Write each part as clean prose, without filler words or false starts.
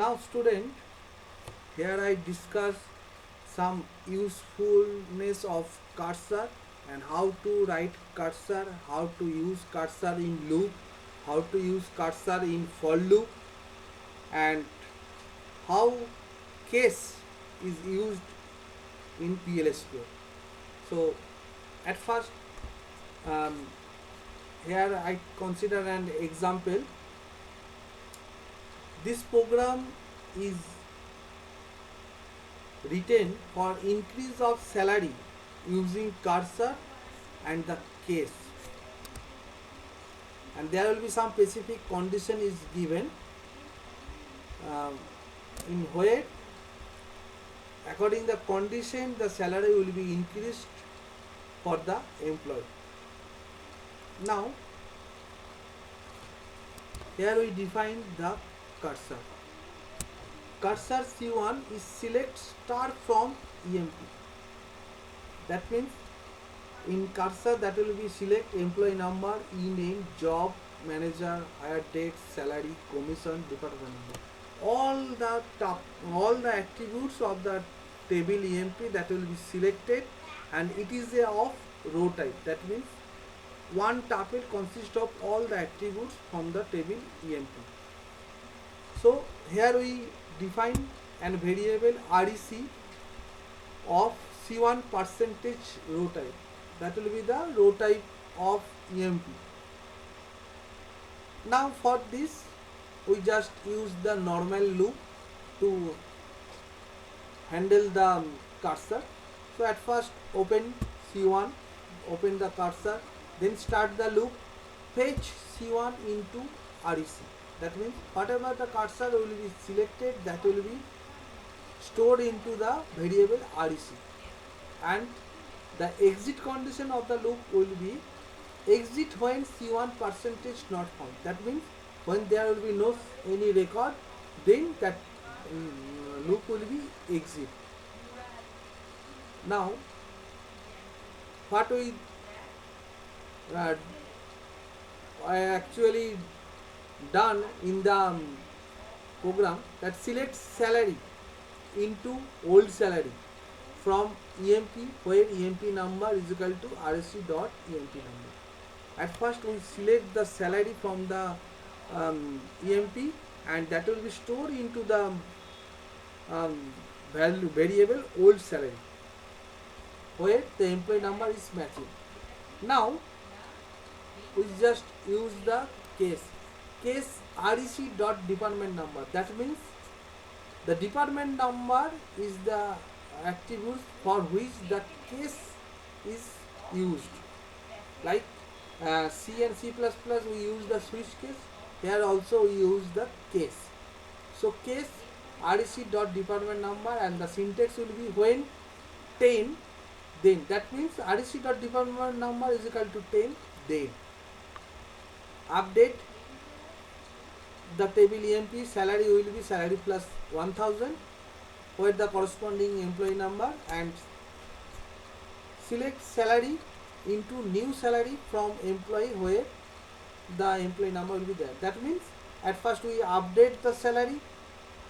Now student, here I discuss some usefulness of cursor and how to write cursor, how to use cursor in loop, how to use cursor in for loop, and how case is used in PLSQL. So at first, um, here I consider an example. This program is written for increase of salary using cursor and the case, and there will be some specific condition is given in where according the condition the salary will be increased for the employee. Now here we define the cursor. Cursor C1 is select star from EMP. That means in cursor that will be select employee number, e-name, job, manager, hire date, salary, commission, department number. All the attributes of the table EMP that will be selected, and it is a of row type. That means one tuple consists of all the attributes from the table EMP. So here we define an variable REC of C1 percentage row type. That will be the row type of EMP. Now for this we just use the normal loop to handle the cursor. So at first open C1, open the cursor, then start the loop, fetch C1 into REC. That means whatever the cursor will be selected, that will be stored into the variable REC, and the exit condition of the loop will be exit when C1 percentage not found. That means when there will be no any record, then that loop will be exit. Now what we I actually done in the program, that select salary into old salary from EMP where EMP number is equal to RSC dot EMP number. At first we select the salary from the EMP, and that will be stored into the variable old salary where the employee number is matching. Now we just use the case REC dot department number. That means the department number is the attribute for which the case is used. Like C and C++ we use the switch case. Here also we use the case. So case REC dot department number, and the syntax will be when 10, then. That means REC dot department number is equal to 10, then update the table EMP. Salary will be salary plus 1000 where the corresponding employee number, and select salary into new salary from employee where the employee number will be there. That means at first we update the salary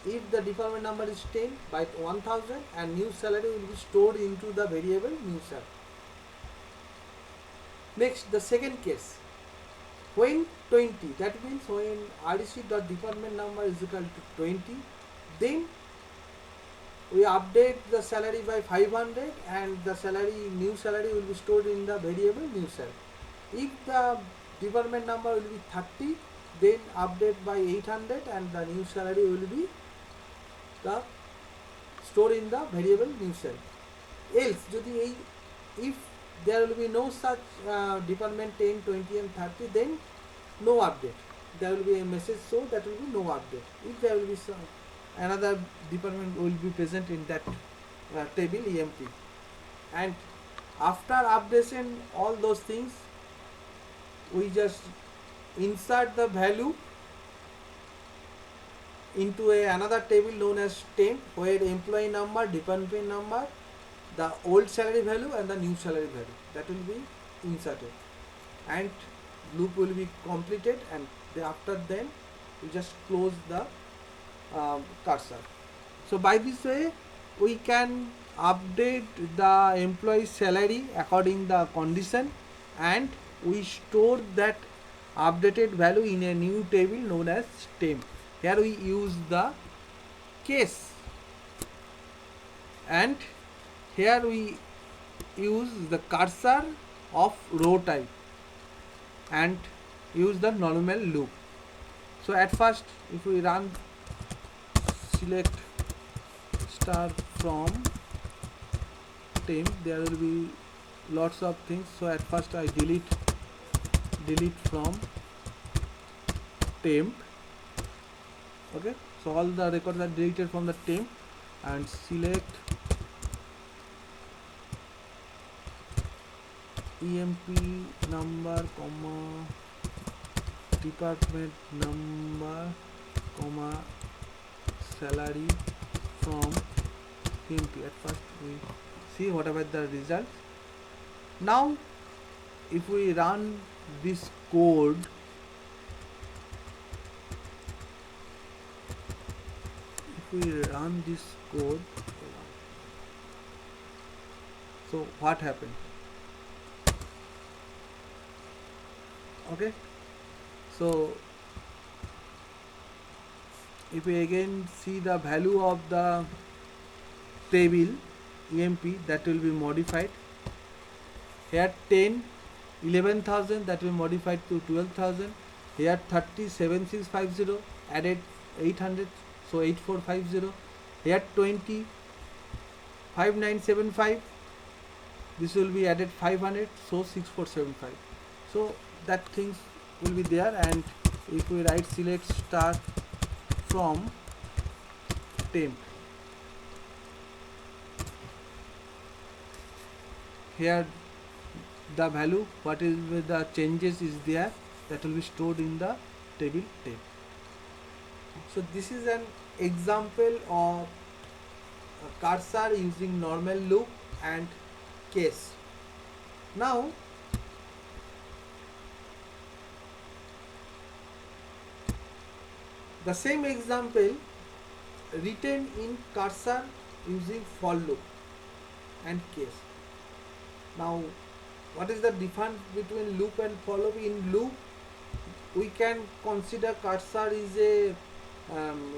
if the department number is 10 by 1000, and new salary will be stored into the variable new salary. Next, the second case, when 20, that means when REC dot department number is equal to 20, then we update the salary by 500, and the salary new salary will be stored in the variable new salary. If the department number will be 30, then update by 800, and the new salary will be stored in the variable new salary. Else, if there will be no such department 10, 20 and 30, then no update. There will be a message, so that will be no update. If there will be some another department will be present in that table EMP, and after updation all those things, we just insert the value into another table known as temp, where employee number, department number, the old salary value and the new salary value, that will be inserted, and loop will be completed, and after then we just close the cursor. So by this way we can update the employee salary according the condition, and we store that updated value in a new table known as temp. Here we use the case, and here we use the cursor of row type and use the normal loop. So at first if we run select star from temp, there will be lots of things. So at first I delete from temp. Okay, so all the records are deleted from the temp, and select EMP number comma department number comma salary from temp. At first we see whatever the result. Now if we run this code, so what happened? Okay, so if we again see the value of the table EMP, that will be modified. Here 10 11,000, that will be modified to 12,000. Here 30 7650 added 800, so 8450. Here 20 5975, this will be added 500, so 6475. So that things will be there. And if we write select star from temp, here the value what is with the changes is there, that will be stored in the table temp. So this is an example of a cursor using normal loop and case. Now the same example written in cursor using for loop and case. Now what is the difference between loop and for loop? In loop we can consider cursor is a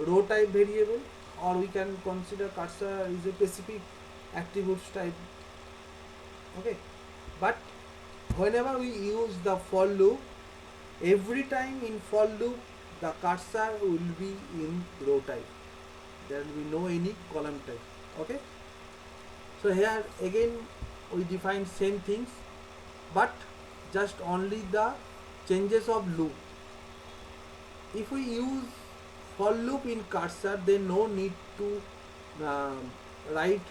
row type variable, or we can consider cursor is a specific attributes type. Okay, but whenever we use the for loop, every time in for loop the cursor will be in row type, there will be no any column type. Okay, so here again we define same things, but just only the changes of loop. If we use for loop in cursor, then no need to write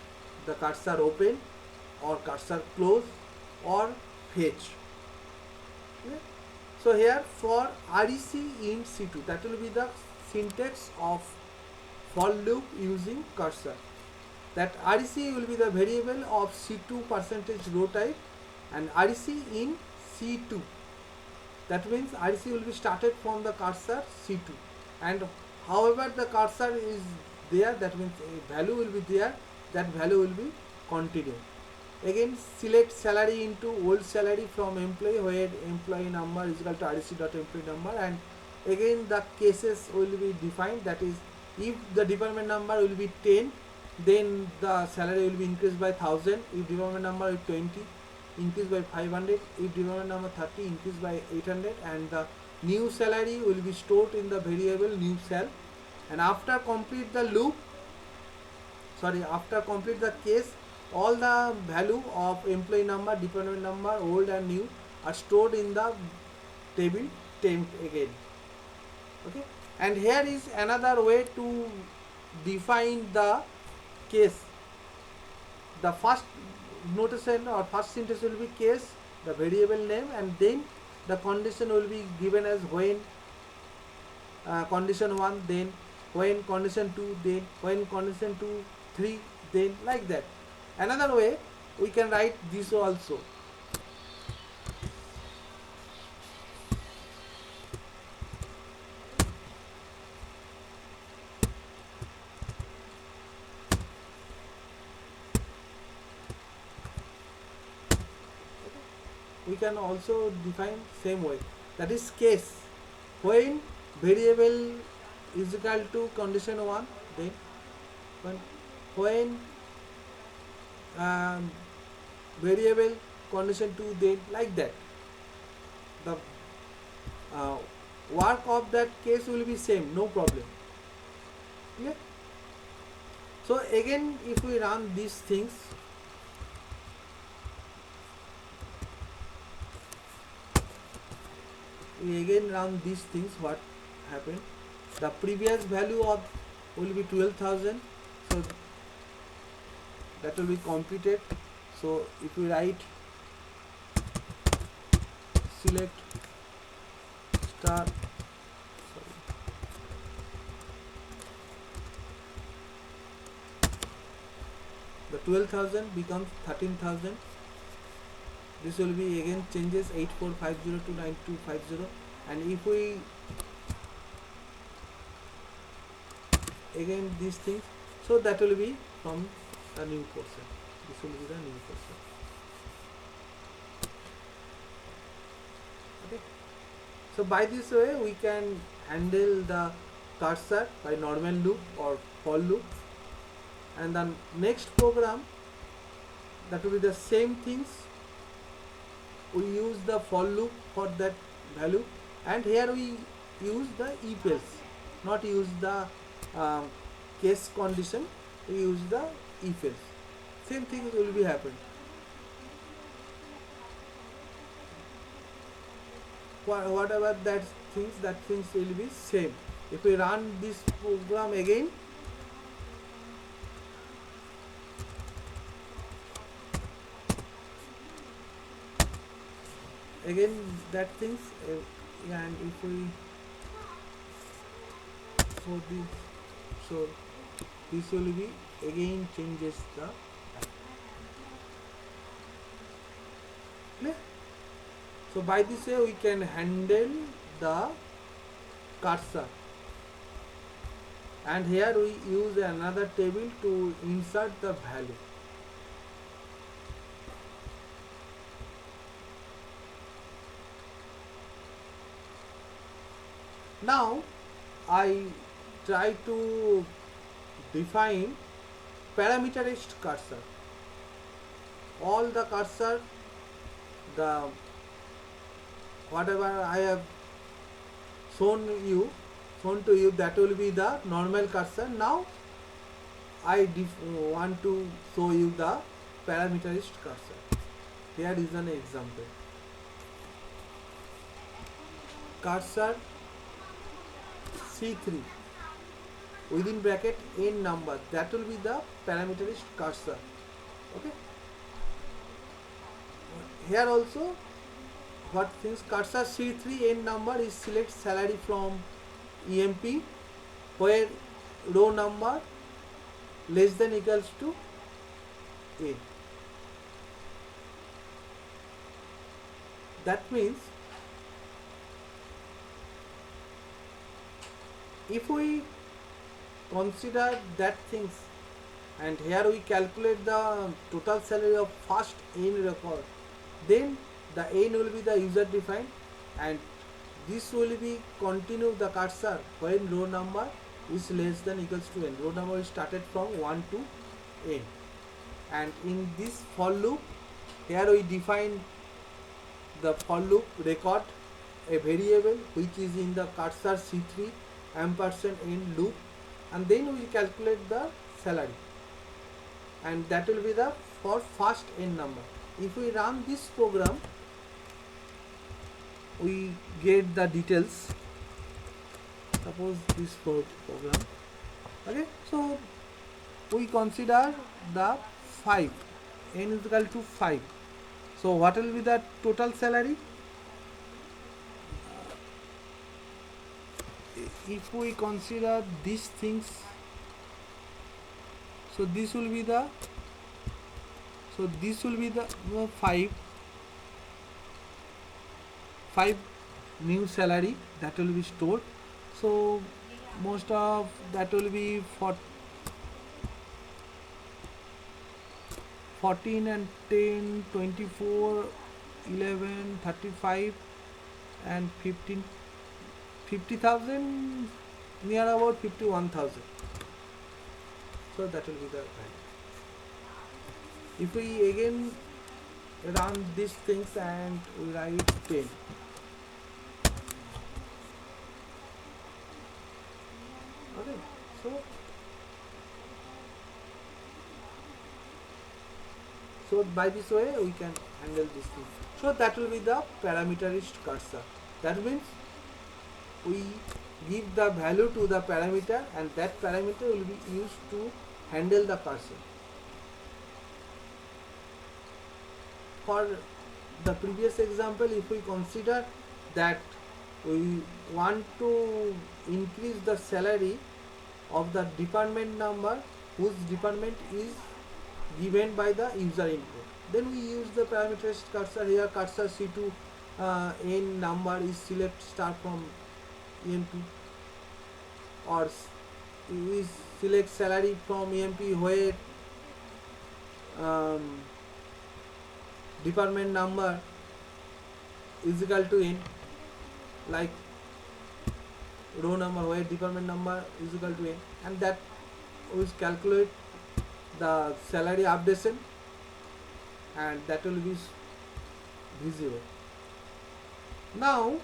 the cursor open or cursor close or fetch. Okay? So here for REC in C2, that will be the syntax of for loop using cursor. That REC will be the variable of C2 percentage row type, and REC in C2, that means REC will be started from the cursor C2, and however the cursor is there, that means a value will be there, that value will be continued. Again select salary into old salary from employee, where employee number is equal to REC.employee number, and again the cases will be defined, that is if the department number will be 10, then the salary will be increased by 1000. If department number is 20, increased by 500. If department number 30, increased by 800, and the new salary will be stored in the variable new sal. And after complete the loop, after complete the case, all the value of employee number, department number, old and new, are stored in the table temp again. Okay, and here is another way to define the case. The first notation or first syntax will be case, the variable name, and then the condition will be given as when condition 1, then when condition 2, then when condition 2 3, then like that. Another way we can write this also. we can also define same way, that is case. When variable is equal to condition 1, then when um, variable condition 2, then like that the uh, work of that case will be same, no problem. Clear? So again, if we run these things, what happened? The previous value of will be 12,000, so that will be computed. So if we write select star, sorry, the 12,000 becomes 13,000. This will be again changes 8450 to 9250, and if we again these things, so that will be from the new portion. This will be the new portion. Okay. So by this way we can handle the cursor by normal loop or for loop, and then next program that will be the same things. We use the for loop for that value, and here we use the if else, not use the case condition, we use the if else. Same thing will be happen. Whatever that things will be same. If we run this program again, that things, and if we so this will be again changes the clear. So by this way we can handle the cursor, and here we use another table to insert the value. Now I try to define parameterized cursor. All the cursor, the whatever I have shown to you, that will be the normal cursor. Now I want to show you the parameterized cursor. Here is an example. Cursor C3 within bracket n number, that will be the parameterized cursor. Okay. Here also what things, cursor C3 n number is select salary from EMP where row number less than equals to A. That means if we consider that things, and here we calculate the total salary of first n record, then the n will be the user defined, and this will be continue the cursor when row number is less than equals to n. Row number is started from 1 to n, and in this for loop, here we define the for loop record a variable which is in the cursor C3 ampersand n loop, and then we calculate the salary, and that will be the for first n number. If we run this program, we get the details. Suppose this program. Okay, so we consider the 5, n is equal to 5. So what will be the total salary? If we consider these things, so this will be the 5 new salary that will be stored. So most of that will be for 14 and 10, 24, 11, 35 and 15, 50,000, near about 51,000. So that will be the value. If we again run these things and we write 10, okay, so by this way we can handle this thing. So that will be the parameterist cursor. That means we give the value to the parameter and that parameter will be used to handle the cursor. For the previous example, if we consider that we want to increase the salary of the department number whose department is given by the user input, then we use the parameterist cursor. Here cursor C2 n number is select star from EMP, or is select salary from EMP where department number is equal to n, like row number where department number is equal to n, and that will calculate the salary updation, and that will be V0. Now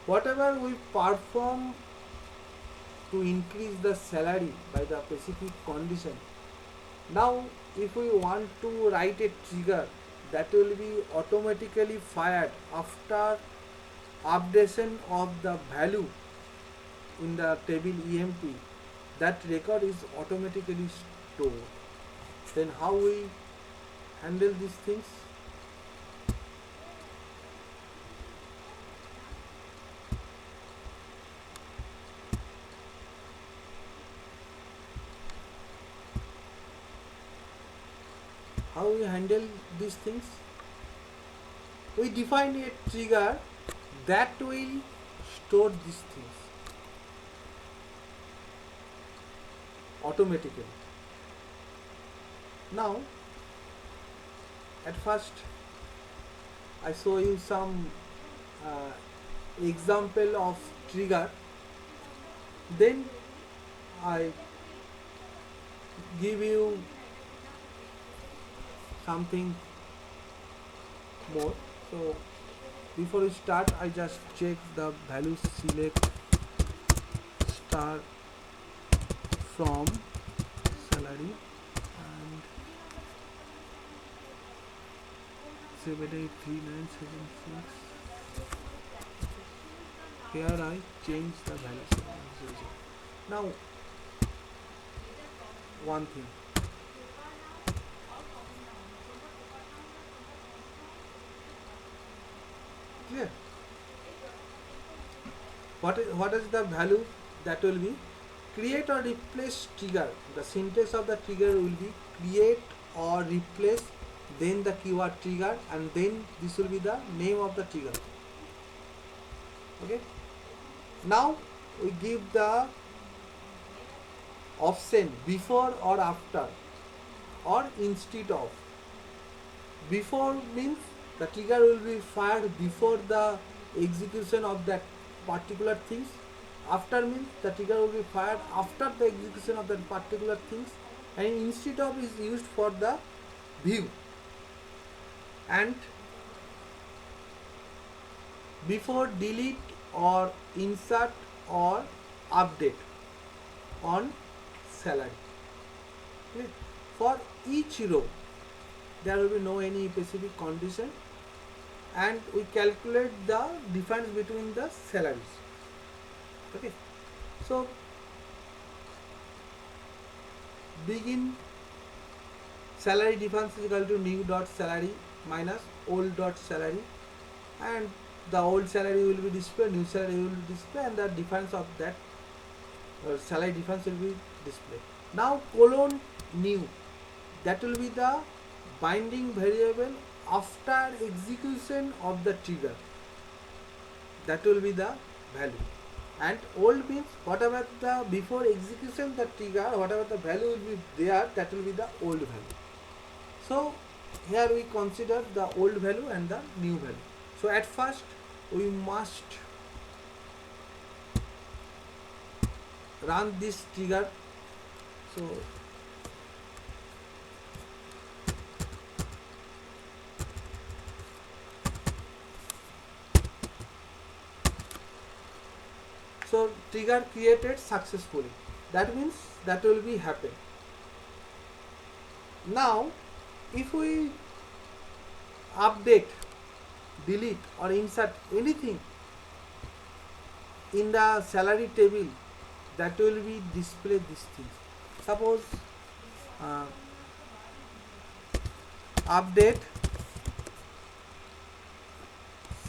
whatever we perform to increase the salary by the specific condition, now if we want to write a trigger that will be automatically fired after updation of the value in the table EMP, that record is automatically stored. Then how we handle these things? How we handle these things? We define a trigger that will store these things automatically. Now at first I show you some example of trigger, then I give you something more. So before we start, I just check the value select star from salary and 783976. Here I change the value. Now one thing, clear? What is the value that will be? Create or replace trigger. The syntax of the trigger will be create or replace, then the keyword trigger, and then this will be the name of the trigger. Okay. Now we give the option before or after or instead of. Before means the trigger will be fired before the execution of that particular things. After means the trigger will be fired after the execution of that particular things, and instead of is used for the view, and before delete or insert or update on salary. Okay. For each row there will be no any specific condition, and we calculate the difference between the salaries. Okay, so begin salary difference is equal to new dot salary minus old dot salary, and the old salary will be displayed, new salary will be displayed, and the difference of that salary difference will be displayed. Now colon new, that will be the binding variable after execution of the trigger, that will be the value. And old means whatever the before execution the trigger, whatever the value will be there, that will be the old value. So here we consider the old value and the new value. So at first we must run this trigger. So trigger created successfully. That means that will be happen. Now if we update, delete or insert anything in the salary table, that will be display these things. Suppose update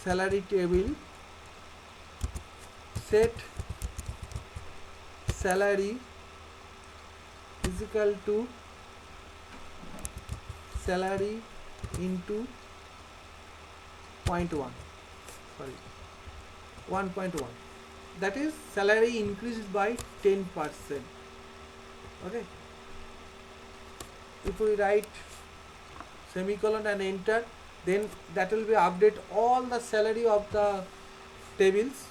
salary table, set salary is equal to salary into 0.1, sorry 1.1, that is salary increased by 10%. Okay, if we write semicolon and enter, then that will be update all the salary of the tables.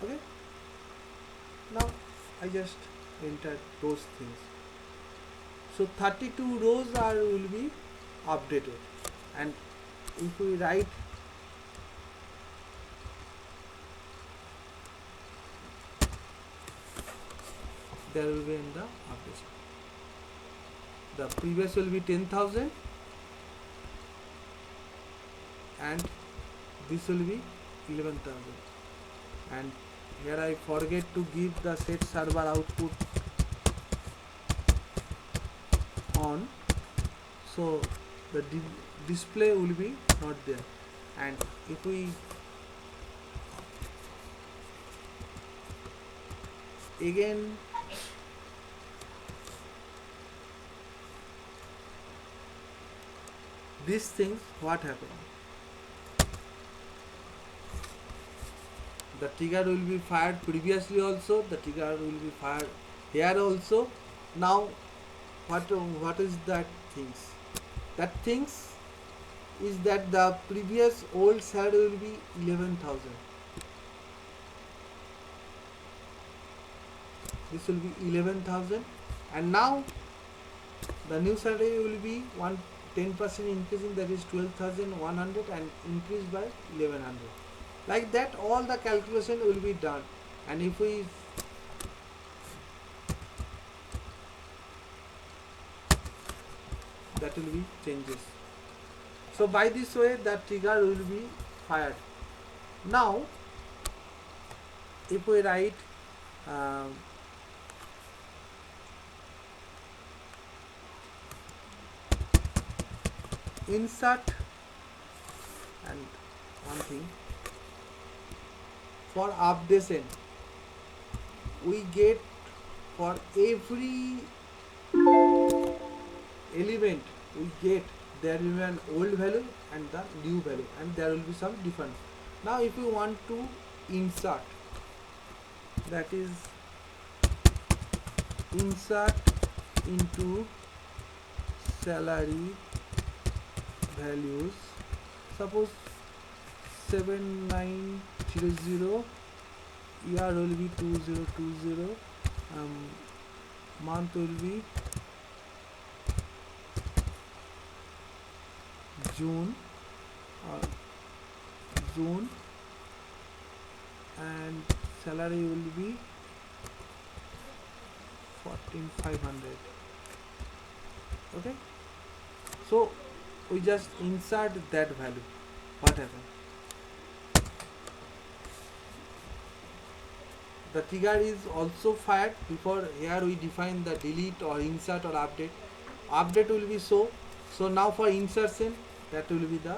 Okay, now I just enter those things. So 32 rows will be updated, and if we write there will be in the update, the previous will be 10,000 and this will be 11,000. And here I forget to give the set server output on, so the display will be not there. And if we again these things, what happened, the trigger will be fired previously also, the trigger will be fired here also. Now what is that things, that things is that the previous old salary will be 11,000, this will be 11,000, and now the new salary will be 10% increasing, that is 12,100 and increased by 1100. Like that all the calculation will be done. And if we that will be changes. So by this way the trigger will be fired. Now if we write insert, and one thing for updation, we get for every element we get there will be an old value and the new value, and there will be some difference. Now if we want to insert, that is insert into salary values, suppose 7900, year will be 2020, month will be June, and salary will be 14,500. Okay, so we just insert that value. What happened? The trigger is also fired. Before here we define the delete or insert or update. Update will be so now for insertion, that will be the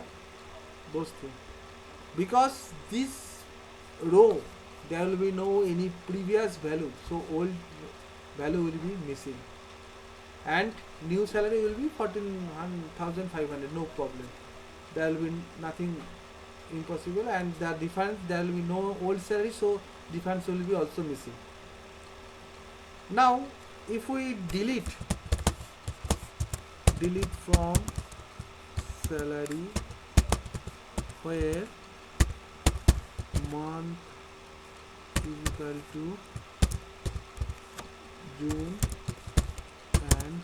those things, because this row there will be no any previous value, so old value will be missing, and new salary will be 14,500, no problem, there will be nothing impossible, and the difference there will be no old salary, so difference will be also missing. Now if we delete from salary where month is equal to June and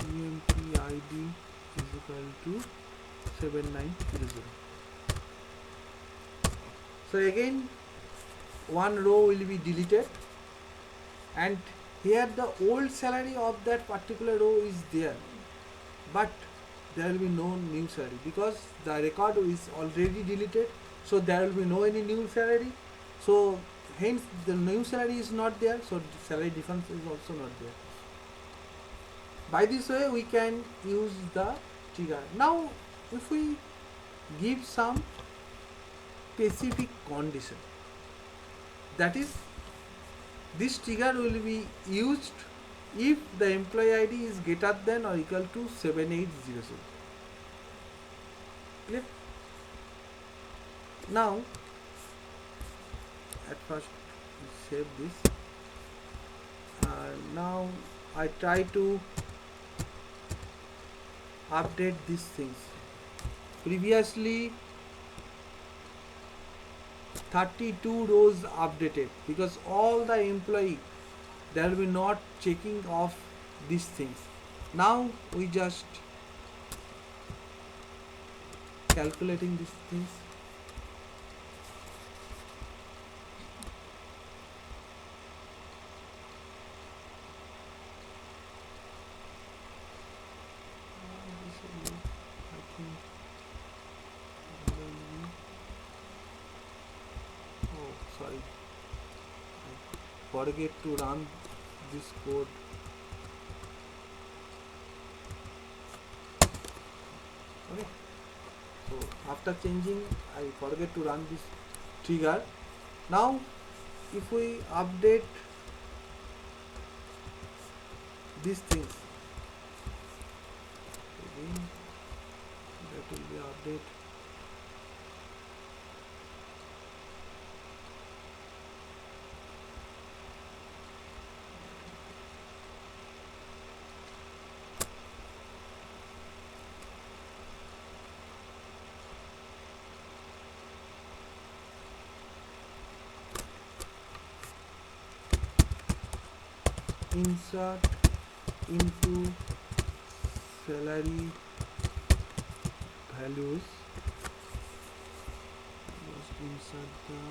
EMP ID is equal to 7900. So again one row will be deleted, and here the old salary of that particular row is there, but there will be no new salary because the record is already deleted, so there will be no any new salary, so hence the new salary is not there, so salary difference is also not there. By this way we can use the trigger. Now if we give some specific condition, that is, this trigger will be used if the employee ID is greater than or equal to 7800. Clear? Now at first we save this. Now I try to update these things. Previously 32 rows updated because all the employee, there will be not checking of these things. Now we just calculating these things. Sorry, I forget to run this code. Okay, so after changing I forget to run this trigger. Now if we update these things, again that will be update. Insert into salary values. Just insert the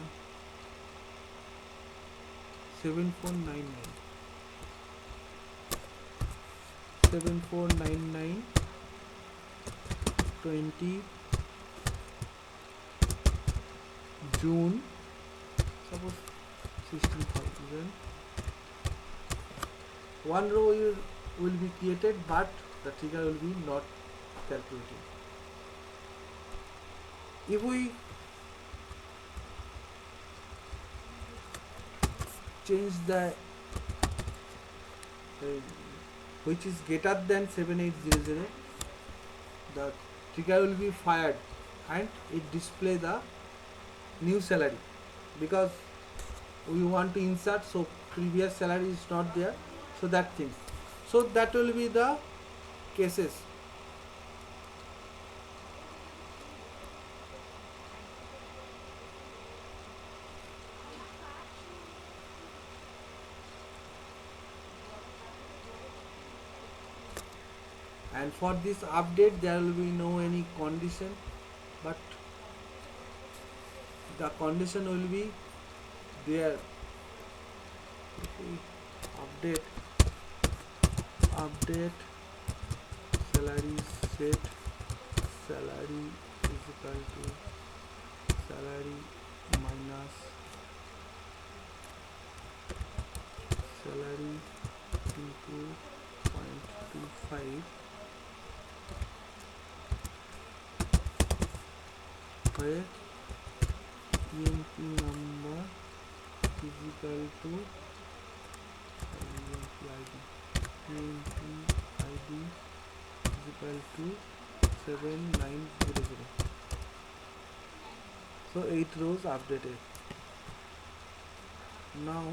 7499 20 June, suppose 16,000. One row will be created, but the trigger will be not calculated. If we change the which is greater than 7800, the trigger will be fired and it display the new salary, because we want to insert, so previous salary is not there, so that thing, so that will be the cases. And for this update there will be no any condition, but the condition will be there. Update salary set salary is equal to salary minus salary into 0.25, where EMP number is equal to EMP ID is equal to 7900. So 8 rows updated. Now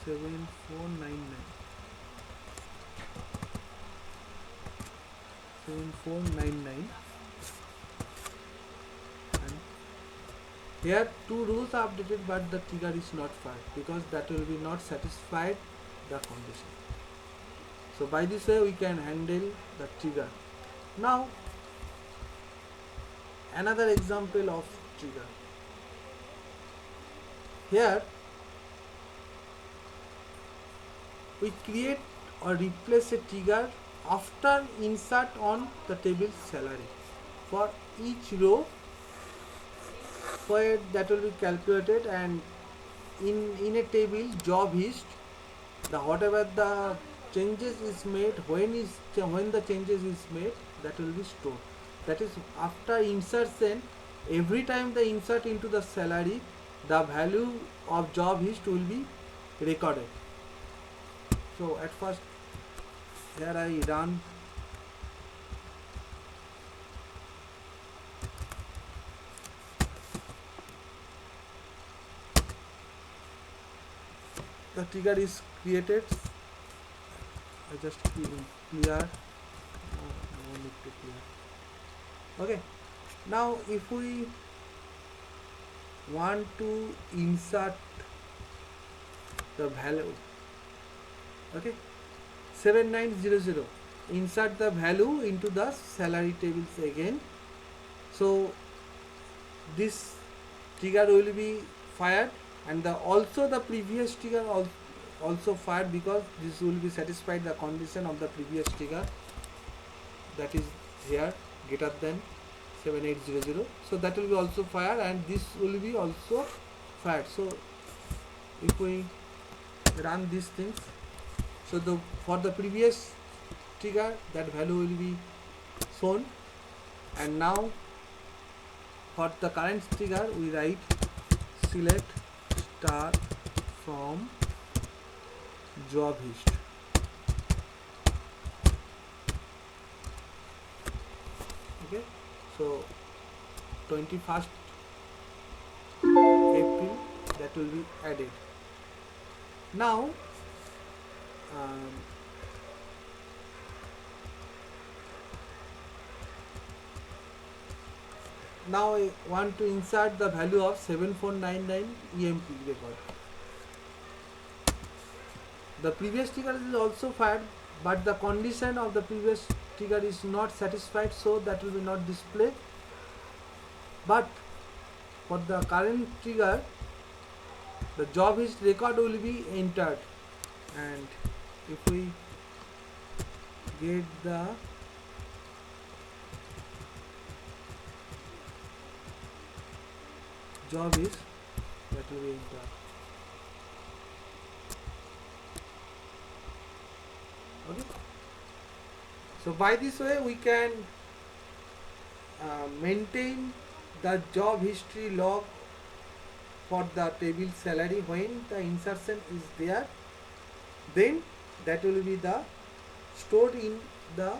7499 and here two rules are updated but the trigger is not fired because that will be not satisfied the condition. So by this way we can handle the trigger. Now another example of trigger. Here we create or replace a trigger after insert on the table salary. For each row where that will be calculated, and in a table job list, the whatever the changes is made, when the changes is made, that will be stored. That is after insertion, every time the insert into the salary, the value of job list will be recorded. So at first here I run the trigger is created. I just clear. No need to clear. Okay. Now if we want to insert the value, okay, 7900, insert the value into the salary tables again. So this trigger will be fired, and also the previous trigger also fired because this will be satisfied the condition of the previous trigger, that is here greater than 7800. So that will be also fired and this will be also fired. So if we run these things, so for the previous trigger that value will be shown, and now for the current trigger we write select star from job list. Okay, so 21st April that will be added. Now now I want to insert the value of 7499 EMP record. The previous trigger is also fired, but the condition of the previous trigger is not satisfied, so that will be not displayed. But for the current trigger, the job list record will be entered, and if we get the job list, that will be entered. Okay. So by this way we can maintain the job history log for the table salary when the insertion is there, then that will be the stored in the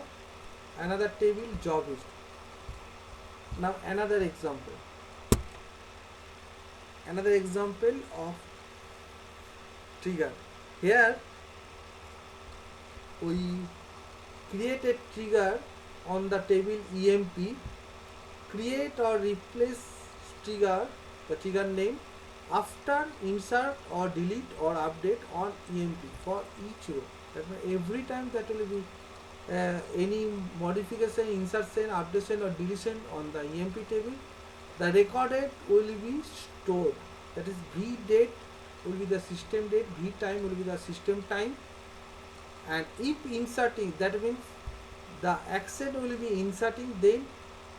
another table job list. Now another example of trigger. Here we create a trigger on the table EMP, create or replace trigger, the trigger name, after insert or delete or update on EMP for each row. That means every time that will be any modification, insertion, updation or deletion on the EMP table, the recorded will be stored. That is V date will be the system date, V time will be the system time, and if inserting, that means the action will be inserting, then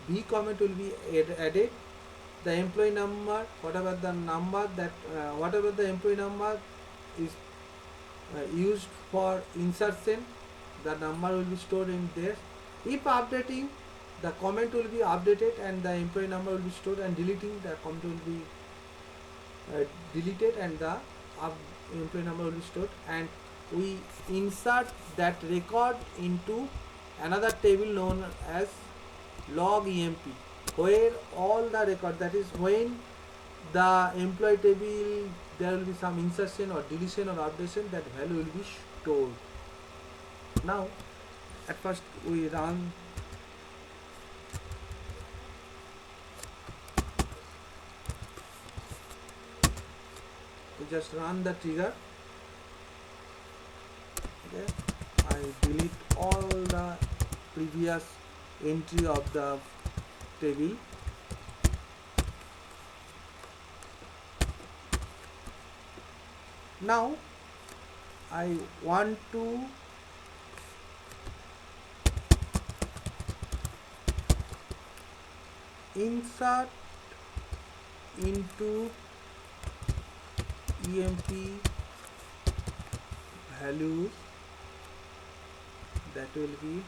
V comment will be added. The employee number, whatever the number that whatever the employee number is used for insertion, the number will be stored in there. If updating, the comment will be updated and the employee number will be stored, and deleting, the comment will be deleted and the employee number will be stored, and we insert that record into another table known as log EMP, where all the record, that is when the employee table, there will be some insertion or deletion or updation, that value will be stored. Now at first we run we just run the trigger. Okay, I delete all the previous entry of the table. Now I want to insert into EMP values, that will be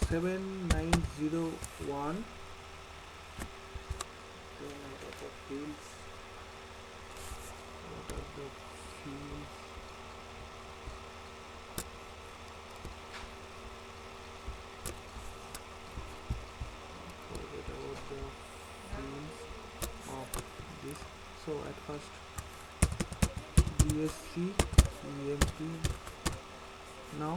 7901. Then what are the fields? What are the fields? Forget about the fields of this. So at first BSC EMP. Now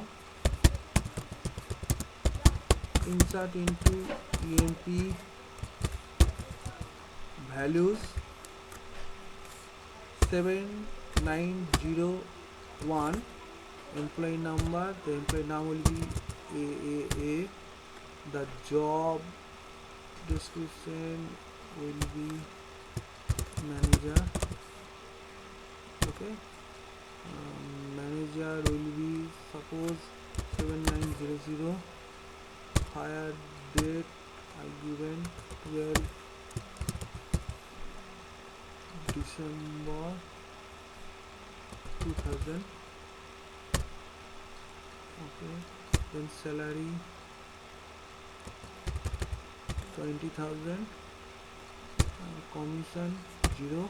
insert into EMP values 7901. Employee number, the employee name will be AAA. The job description will be manager. Okay, manager will be suppose 7900. Hire date I given 12 December 2000. Okay, then salary 20,000, commission 0,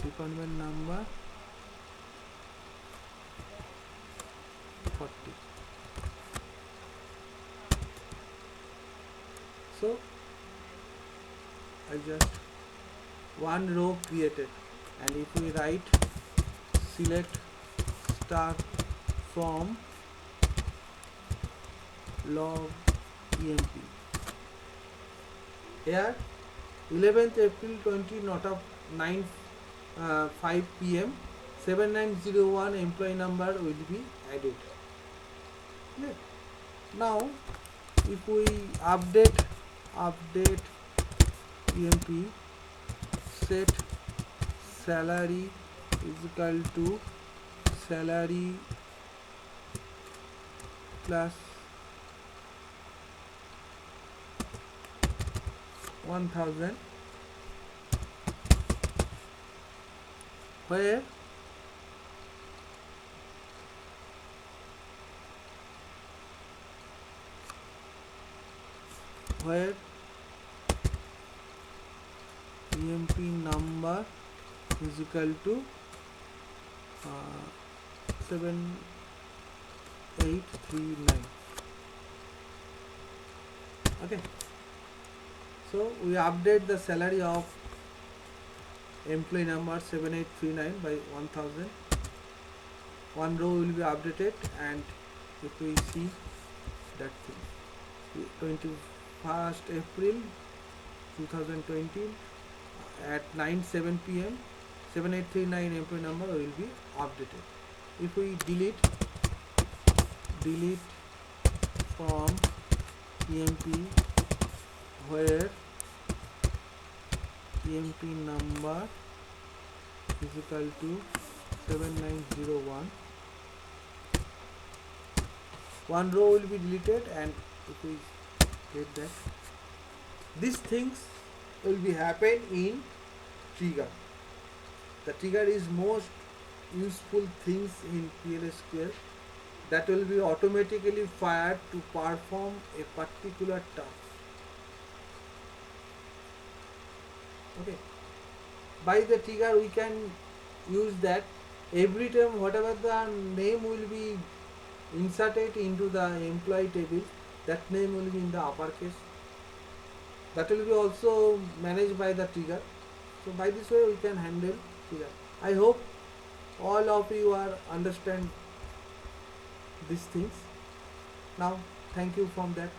department number 40. So I just one row created, and if we write select start from log EMP, here 11th April 20 not of 5 PM 7901 employee number will be added. Yeah. Now if we update EMP, set salary is equal to salary plus 1000, where EMP number is equal to 7839. Okay, so we update the salary of employee number 7839 by 1000. One row will be updated, and if we see that thing, 21st April 2020 at 9:07 PM 7839 employee number will be updated. If we delete from EMP, where EMP number is equal to 7901, one row will be deleted, and if we get that, these things will be happen in trigger. The trigger is most useful things in PLSQL, that will be automatically fired to perform a particular task. Okay, by the trigger we can use that every time whatever the name will be inserted into the employee table, that name will be in the uppercase. That will be also managed by the trigger. So by this way we can handle trigger. I hope all of you are understand these things. Now thank you from that.